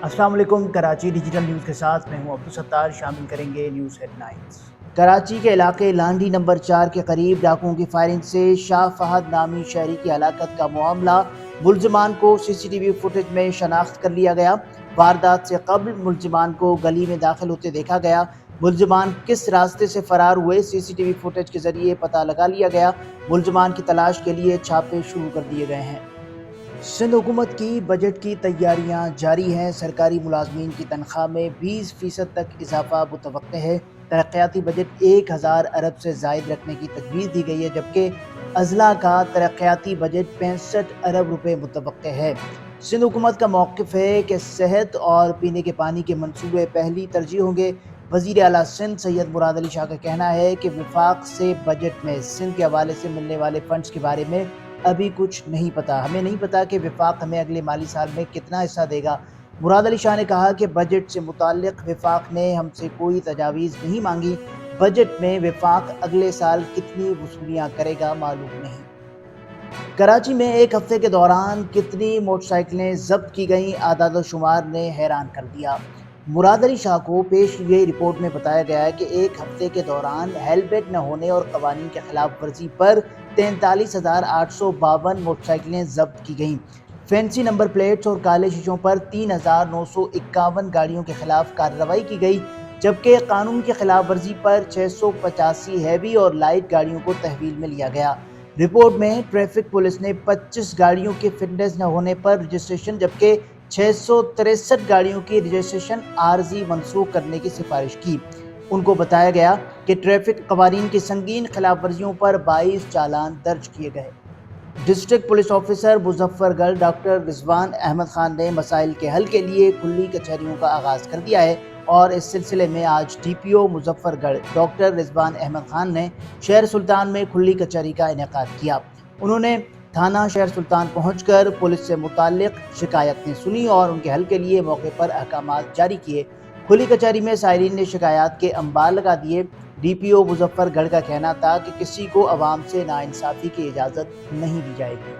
السلام علیکم۔ Karachi digital news کے ساتھ میں ہوں عبدالستار۔ شامل کریں گے نیوز ہیڈ لائنز۔ کراچی کے علاقے لانڈی نمبر 4 کے قریب ڈاکوؤں کی فائرنگ سے شاہ فہد نامی شہری کی ہلاکت کا معاملہ، ملزمان کو سی سی ٹی وی فوٹیج میں شناخت کر لیا گیا۔ واردات سے قبل ملزمان کو گلی میں داخل ہوتے دیکھا گیا۔ ملزمان کس راستے سے فرار ہوئے، سی سی ٹی وی فوٹیج کے ذریعے پتہ لگا لیا گیا۔ ملزمان کی تلاش کے لیے چھاپے شروع کر دیے گئے ہیں۔ سندھ حکومت کی بجٹ کی تیاریاں جاری ہیں۔ سرکاری ملازمین کی تنخواہ میں 20% تک اضافہ متوقع ہے۔ ترقیاتی بجٹ 1000 ارب سے زائد رکھنے کی تجویز دی گئی ہے، جبکہ اضلاع کا ترقیاتی بجٹ 65 ارب روپے متوقع ہے۔ سندھ حکومت کا موقف ہے کہ صحت اور پینے کے پانی کے منصوبے پہلی ترجیح ہوں گے۔ وزیر اعلیٰ سندھ سید مراد علی شاہ کا کہنا ہے کہ وفاق سے بجٹ میں سندھ کے حوالے سے ملنے والے فنڈز کے بارے میں ابھی کچھ نہیں پتا۔ ہمیں نہیں پتا کہ وفاق ہمیں اگلے مالی سال میں کتنا حصہ دے گا۔ مراد علی شاہ نے کہا کہ بجٹ سے متعلق وفاق نے ہم سے کوئی تجاویز نہیں مانگی۔ بجٹ میں وفاق اگلے سال کتنی وصولیاں کرے گا معلوم نہیں۔ کراچی میں ایک ہفتے کے دوران کتنی موٹر سائیکلیں ضبط کی گئیں، اعداد و شمار نے حیران کر دیا۔ مراد علی شاہ کو پیش کی گئی رپورٹ میں بتایا گیا ہے کہ ایک ہفتے کے دوران ہیلمٹ نہ ہونے اور قوانین کی خلاف ورزی پر 43,852 موٹر سائیکلیں ضبط کی گئیں۔ فینسی نمبر پلیٹس اور کالے شیشوں پر 3,951 گاڑیوں کے خلاف کارروائی کی گئی، جبکہ قانون کی خلاف ورزی پر 685 ہیوی اور لائٹ گاڑیوں کو تحویل میں لیا گیا۔ رپورٹ میں ٹریفک پولیس نے 25 گاڑیوں کے فٹنس نہ ہونے پر رجسٹریشن، جبکہ 663 گاڑیوں کی رجسٹریشن عارضی منسوخ کرنے کی سفارش کی۔ ان کو بتایا گیا کہ ٹریفک قوانین کی سنگین خلاف ورزیوں پر 22 چالان درج کیے گئے۔ ڈسٹرکٹ پولیس آفیسر مظفر گڑھ ڈاکٹر رضوان احمد خان نے مسائل کے حل کے لیے کھلی کچہریوں کا آغاز کر دیا ہے، اور اس سلسلے میں آج ڈی پی او مظفر گڑھ ڈاکٹر رضوان احمد خان نے شہر سلطان میں کھلی کچہری کا انعقاد کیا۔ انہوں نے تھانہ شہر سلطان پہنچ کر پولیس سے متعلق شکایتیں سنی اور ان کے حل کے لیے موقع پر احکامات جاری کیے۔ کھلی کچہری میں سائرین نے شکایات کے انبار لگا دیے۔ ڈی پی او مظفر گڑھ کا کہنا تھا کہ کسی کو عوام سے ناانصافی کی اجازت نہیں دی جائے گی۔